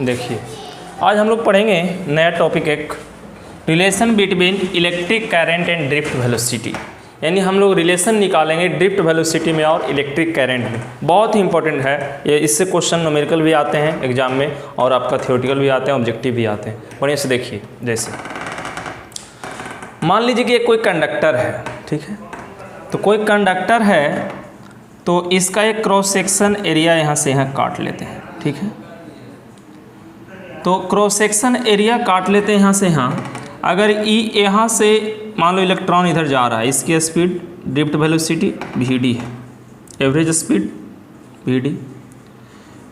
देखिए आज हम लोग पढ़ेंगे नया टॉपिक एक relation between electric current and drift velocity, यानी हम लोग रिलेशन निकालेंगे ड्रिफ्ट वेलोसिटी में और इलेक्ट्रिक करंट में। बहुत ही इंपॉर्टेंट है ये, इससे क्वेश्चन न्यूमेरिकल भी आते हैं एग्जाम में और आपका थ्योरेटिकल भी आते हैं, ऑब्जेक्टिव भी आते हैं। बढ़िया से देखिए, जैसे मान लीजिए कि कोई कंडक्टर है, ठीक है, तो कोई कंडक्टर है तो इसका एक क्रॉस सेक्शन एरिया यहाँ से यहाँ काट लेते हैं, ठीक है। तो क्रॉस सेक्शन एरिया काट लेते हैं यहाँ से यहाँ। अगर यहाँ से मान लो इलेक्ट्रॉन इधर जा रहा है, इसकी स्पीड ड्रिफ्ट वेलोसिटी vd है, एवरेज स्पीड vd।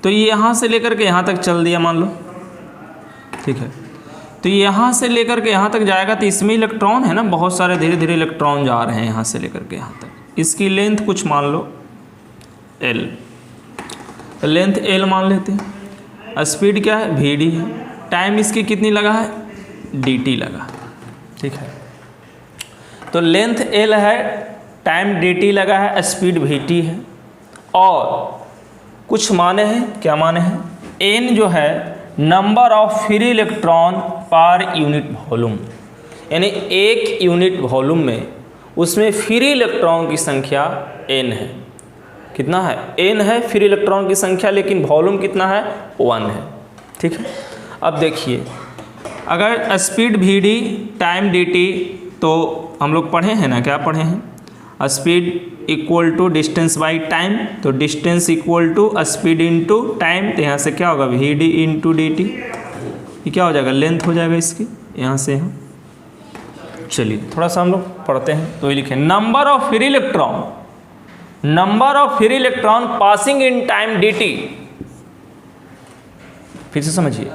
तो ये यहाँ से लेकर के यहाँ तक चल दिया मान लो, ठीक है। तो यहाँ से लेकर के यहाँ तक जाएगा तो इसमें इलेक्ट्रॉन है ना, बहुत सारे धीरे धीरे इलेक्ट्रॉन जा रहे हैं यहाँ से लेकर के यहाँ तक। इसकी लेंथ कुछ मान लो l, लेंथ l मान लेते हैं। स्पीड क्या है vd है, टाइम इसकी कितनी लगा है dt लगा, ठीक है। तो लेंथ l है, टाइम dt लगा है, स्पीड vt है और कुछ माने हैं, क्या माने हैं, n जो है number of free electron per unit volume, यानी एक यूनिट वॉल्यूम में उसमें फ्री इलेक्ट्रॉन की संख्या n है। कितना है n है फ्री इलेक्ट्रॉन की संख्या, लेकिन वॉल्यूम कितना है 1 है, ठीक है। अब देखिए अगर स्पीड vd टाइम dt, तो हम लोग पढ़े हैं ना, क्या पढ़े हैं, speed equal to distance by time, तो distance equal to speed into time, तो यहाँ से क्या होगा vd इंटू dt, ये क्या हो जाएगा लेंथ हो जाएगा इसकी यहाँ से यहाँ। चलिए थोड़ा सा हम लोग पढ़ते हैं, तो ये लिखे number of free electron, number of free electron passing in time dt। फिर से समझिए,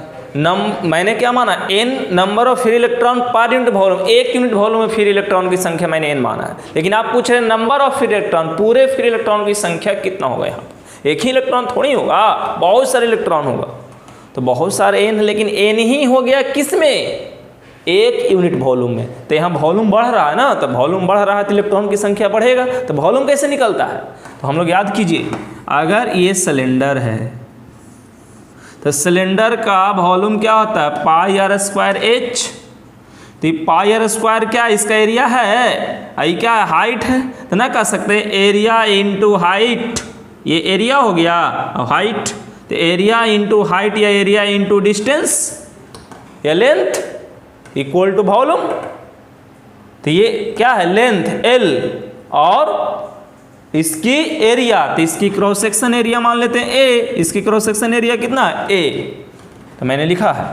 मैंने क्या माना n number of free electron per unit volume, एक यूनिट वॉल्यूम में फ्री इलेक्ट्रॉन की संख्या मैंने n माना है। लेकिन आप पूछ रहे हैं नंबर ऑफ फ्री इलेक्ट्रॉन, पूरे फ्री इलेक्ट्रॉन की संख्या कितना होगा यहाँ पर। एक ही इलेक्ट्रॉन थोड़ी होगा, बहुत सारे इलेक्ट्रॉन होगा, तो बहुत सारे n है, लेकिन n ही हो गया किस में, एक यूनिट वॉल्यूम में। तो यहाँ वॉल्यूम बढ़ रहा है ना, तो वॉल्यूम बढ़ रहा है तो इलेक्ट्रॉन की संख्या बढ़ेगा। तो वॉल्यूम कैसे निकलता है, तो हम लोग याद कीजिए, अगर ये सिलेंडर है तो सिलेंडर का वॉल्यूम क्या होता है पाई आर स्क्वायर एच। तो पाई आर स्क्वायर क्या इसका एरिया है, आई क्या है हाइट है, तो ना कह सकते एरिया इंटू हाइट, ये एरिया हो गया हाइट, तो एरिया इंटू हाइट या एरिया इंटू डिस्टेंस या लेंथ इक्वल टू वॉल्यूम। तो ये क्या है लेंथ l और इसकी एरिया, तो इसकी क्रॉस सेक्शन एरिया मान लेते हैं a, इसकी क्रॉस सेक्शन एरिया कितना है a। तो मैंने लिखा है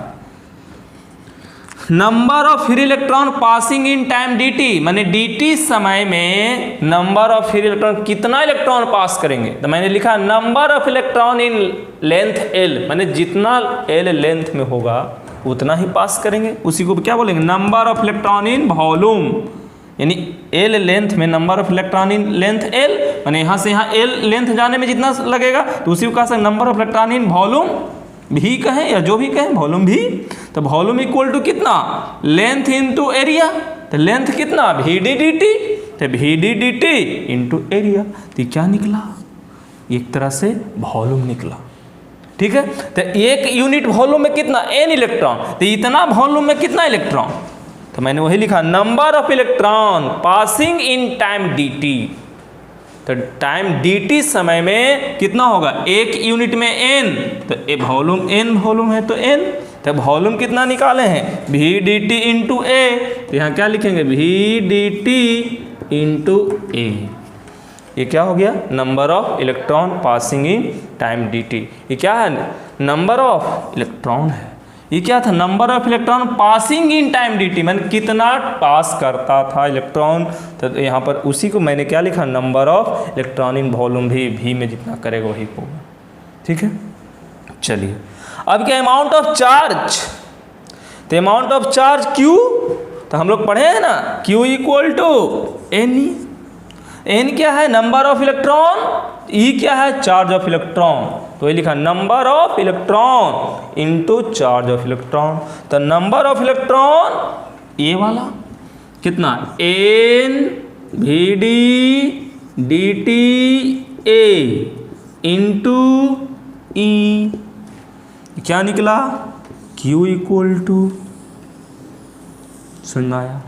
number of free electron passing in time dt, माने dt समय में नंबर ऑफ फ्री इलेक्ट्रॉन कितना इलेक्ट्रॉन पास करेंगे, तो मैंने लिखा number of electron in length l, माने जितना l लेंथ में होगा उतना ही पास करेंगे। उसी को क्या बोलेंगे number of electron in volume, यानी l लेंथ में number of electron in length l, माने यहाँ से यहाँ l लेंथ जाने में जितना लगेगा तो उसी को कहा सकते number of electron in volume भी कहें या जो भी कहें वॉल्यूम भी। तो वॉल्यूम इक्वल टू कितना लेंथ इंटू एरिया, तो लेंथ कितना vd dt, तो vd dt इंटू एरिया। तो क्या निकला, एक तरह से वॉल्यूम निकला, ठीक है। तो एक यूनिट वॉल्यूम में कितना n इलेक्ट्रॉन, तो इतना वॉल्यूम में कितना इलेक्ट्रॉन, तो मैंने वही लिखा number of electron passing in time dt। तो टाइम dt समय में कितना होगा, एक यूनिट में n, तो वॉल्यूम n वॉल्यूम है तो n, तो वॉल्यूम कितना निकाले हैं v dt इंटू a। तो यहाँ क्या लिखेंगे v dt इंटू a, ये क्या हो गया number of electron passing in time dt। ये क्या है नंबर ऑफ इलेक्ट्रॉन है, ये क्या था number of electron passing in time dt, मैंने कितना पास करता था इलेक्ट्रॉन। तो यहाँ पर उसी को मैंने क्या लिखा number of electron in volume भी v में जितना करेगा वही होगा, ठीक है। चलिए अब क्या अमाउंट ऑफ चार्ज, तो अमाउंट ऑफ चार्ज q, तो हम लोग पढ़े हैं ना q इक्वल टू n क्या है नंबर ऑफ इलेक्ट्रॉन, e क्या है चार्ज ऑफ इलेक्ट्रॉन। तो ये लिखा number of electron into charge of electron. तो नंबर ऑफ इलेक्ट्रॉन ये वाला कितना n vd dt a into e, क्या निकला, Q इक्वल टू, समझ में आया,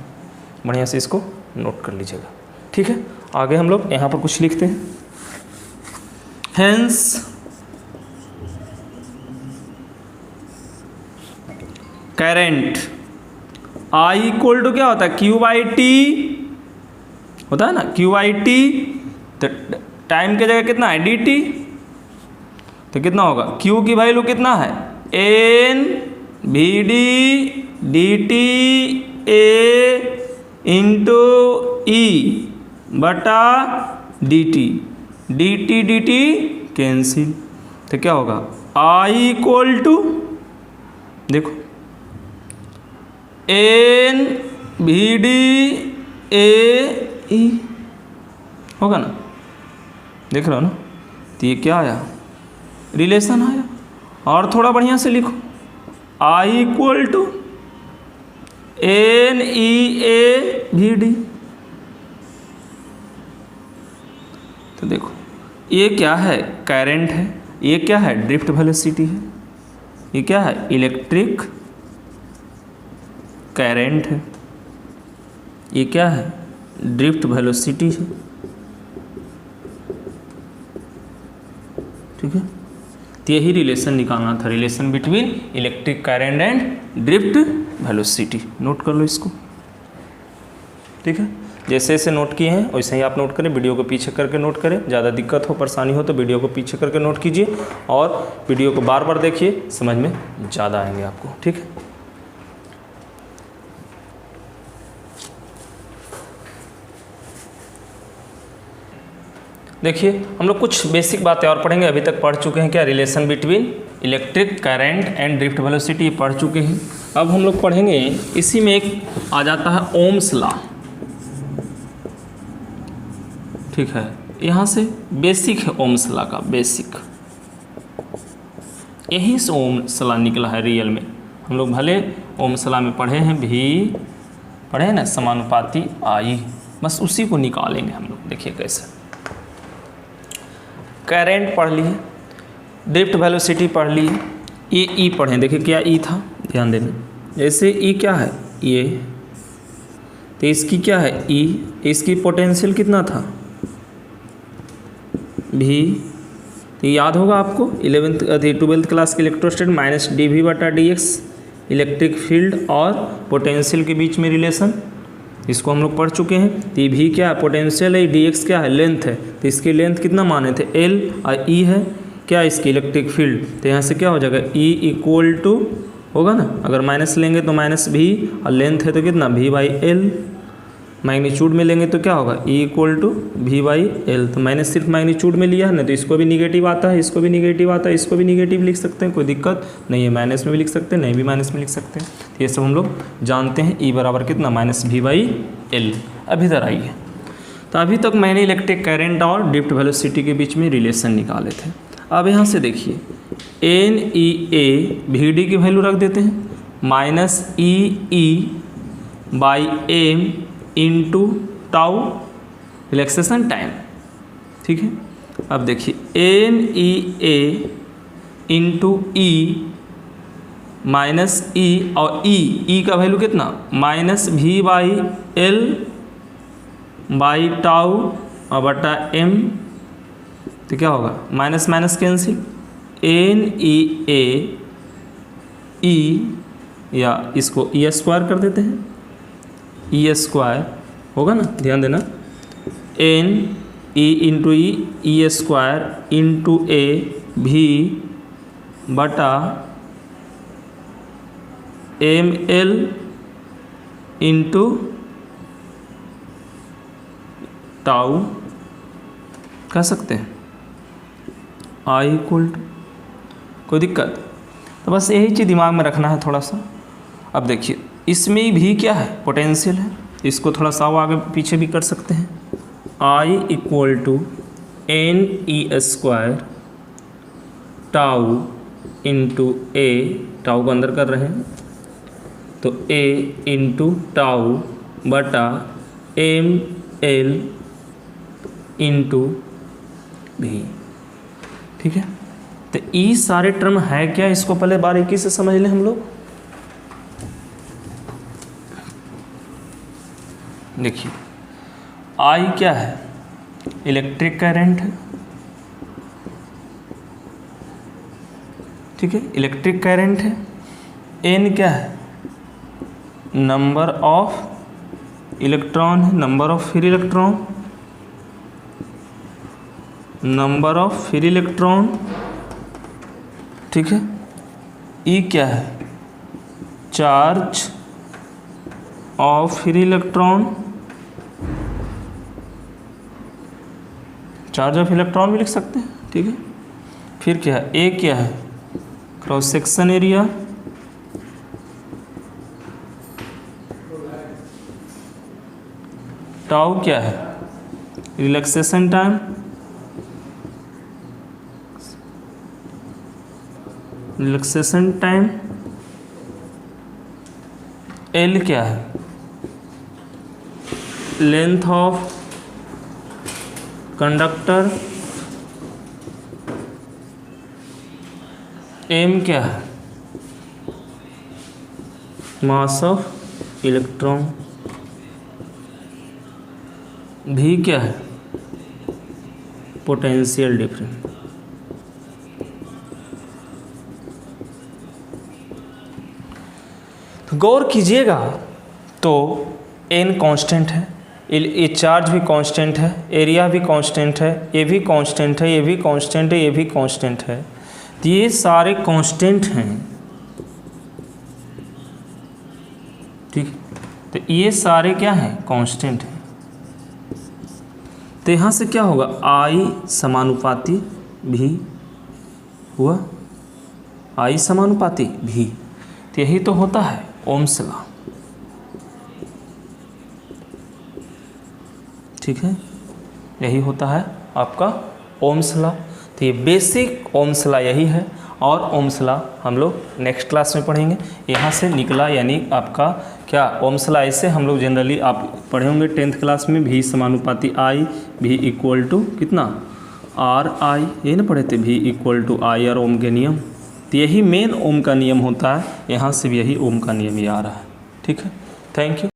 बढ़िया से इसको नोट कर लीजिएगा। ठीक है, आगे हम लोग यहाँ पर कुछ लिखते हैं। Hence current I equal to क्या होता है, Q बाई टी होता है ना, Q बाई टी, तो टाइम की जगह कितना है dt, तो कितना होगा, Q की वैल्यू कितना है n V D D T A into E बटा D T, D T D T cancel, तो क्या होगा I इक्वल टू, देखो N V D A E होगा ना, देख रहे हो ना, तो ये क्या आया, रिलेशन आया। और थोड़ा बढ़िया से लिखो, I equal to N E A V D, तो देखो ये क्या है, करंट है, ये क्या है, ड्रिफ्ट वेलोसिटी है, ये क्या है, इलेक्ट्रिक करंट है, ये क्या है, ड्रिफ्ट वेलोसिटी है। ठीक है, तो यही रिलेशन निकालना था, relation between electric current and drift velocity. Note कर लो इसको। ठीक है, जैसे जैसे नोट किए हैं वैसे ही आप नोट करें, वीडियो को पीछे करके नोट करें। ज़्यादा दिक्कत हो, परेशानी हो तो वीडियो को पीछे करके नोट कीजिए और वीडियो को बार बार देखिए, समझ में ज़्यादा आएंगे आपको। ठीक है, देखिए हम लोग कुछ बेसिक बातें और पढ़ेंगे। अभी तक पढ़ चुके हैं क्या, relation between electric current and drift velocity पढ़ चुके हैं। अब हम लोग पढ़ेंगे, इसी में एक आ जाता है ओम्स लॉ। ठीक है, यहाँ से बेसिक है ओम्स लॉ का, बेसिक यही से ओम्स लॉ निकला है रियल में। हम लोग भले ओम्स लॉ में पढ़े हैं, भी पढ़े हैं ना, समानुपाती आई, बस उसी को निकालेंगे हम लोग। देखिए कैसे, करंट पढ़ लिए, ड्रिफ्ट वेलोसिटी पढ़ लिए, ये ई पढ़ें। देखिए क्या ई था, ध्यान देना, जैसे ई क्या है ये, तो इसकी क्या है ई, इसकी पोटेंशियल कितना था भी, तो याद होगा आपको 12th क्लास के इलेक्ट्रोस्टैट माइनस डी वी बटा डी एक्स, इलेक्ट्रिक फील्ड और पोटेंशियल के बीच में रिलेशन, इसको हम लोग पढ़ चुके हैं। तो ये भी क्या है, पोटेंशियल है, डी एक्स क्या है, लेंथ है, तो इसकी लेंथ कितना माने थे एल, और ई है क्या, इसकी इलेक्ट्रिक फील्ड, तो यहाँ से क्या हो जाएगा ई इक्वल टू होगा ना, अगर माइनस लेंगे तो माइनस भी, और लेंथ है तो कितना वी बाई एल, मैग्नीट्यूड में लेंगे तो क्या होगा E equal to V by L, तो मैंने सिर्फ मैग्नीट्यूड में लिया है ना, तो इसको भी निगेटिव आता है, इसको भी निगेटिव आता है, इसको भी निगेटिव लिख सकते हैं, कोई दिक्कत नहीं है, माइनस में भी लिख सकते हैं, नहीं भी माइनस में लिख सकते हैं। तो ये सब हम लोग जानते हैं, ई बराबर कितना माइनस वी बाई एल। अब इधर आइए, तो अभी तक मैंने इलेक्ट्रिक करंट और ड्रिफ्ट वेलोसिटी के बीच में रिलेशन निकाले थे। अब यहाँ से देखिए N E A V D की वैल्यू रख देते हैं, minus E E by M into tau relaxation time. ठीक है, अब देखिए N E A into E minus E, और ई का वैल्यू कितना minus V by L by tau और बटा एम, तो क्या होगा minus minus cancel, N E A E, या इसको ई स्क्वायर कर देते हैं, ई स्क्वायर होगा ना, ध्यान देना, N E into E square into ए भी बटा एम एल इंटू टाउ कह सकते हैं, आई इक्वल टू, कोई दिक्कत, तो बस यही चीज़ दिमाग में रखना है थोड़ा सा। अब देखिए इसमें भी क्या है, पोटेंशियल है, इसको थोड़ा सा आगे पीछे भी कर सकते हैं, I equal to N E square tau into A, tau को अंदर कर रहे हैं तो ए इंटू टाउ बटा एम एल इंटू भी। ठीक है, तो ये सारे टर्म है क्या, इसको पहले बारीकी से समझ लें हम लोग। देखिए आई क्या है, इलेक्ट्रिक करंट है, ठीक है, इलेक्ट्रिक करंट है। एन क्या है, नंबर ऑफ इलेक्ट्रॉन है, number of free electron, number of free electron, ठीक है। ई क्या है, charge of free electron, charge of electron भी लिख सकते हैं, ठीक है। फिर क्या है, ए क्या है, क्रॉस सेक्शन एरिया, टाउ क्या है, relaxation time, relaxation time. L क्या है, लेंथ ऑफ कंडक्टर। एम क्या है, मास ऑफ इलेक्ट्रॉन। भी क्या है, पोटेंशियल डिफरेंस। गौर कीजिएगा तो एन कांस्टेंट है, ये चार्ज भी कांस्टेंट है, एरिया भी कांस्टेंट है, ये भी कांस्टेंट है, ये भी कांस्टेंट है, ये भी कांस्टेंट है। तो ये सारे कांस्टेंट हैं, ठीक। तो ये सारे क्या हैं, कांस्टेंट हैं। तो यहाँ से क्या होगा, आई समानुपाती भी हुआ, आई समानुपाती भी। तो यही तो होता है ओम्स लॉ, ठीक है, यही होता है आपका ओम्स लॉ। तो ये बेसिक ओम्स लॉ यही है, और ओम्स लॉ हम लोग नेक्स्ट क्लास में पढ़ेंगे। यहाँ से निकला यानी आपका क्या, ओम्स लॉ ऐसे हम लोग जनरली आप पढ़े होंगे 10th क्लास में, भी समानुपाती आई, भी इक्वल टू कितना, आर आई, यही ना पढ़े थे, भी इक्वल टू आई और ओम के नियम। तो यही मेन ओम का नियम होता है, यहाँ से भी यही ओम का नियम ही आ रहा है, ठीक है। Thank you.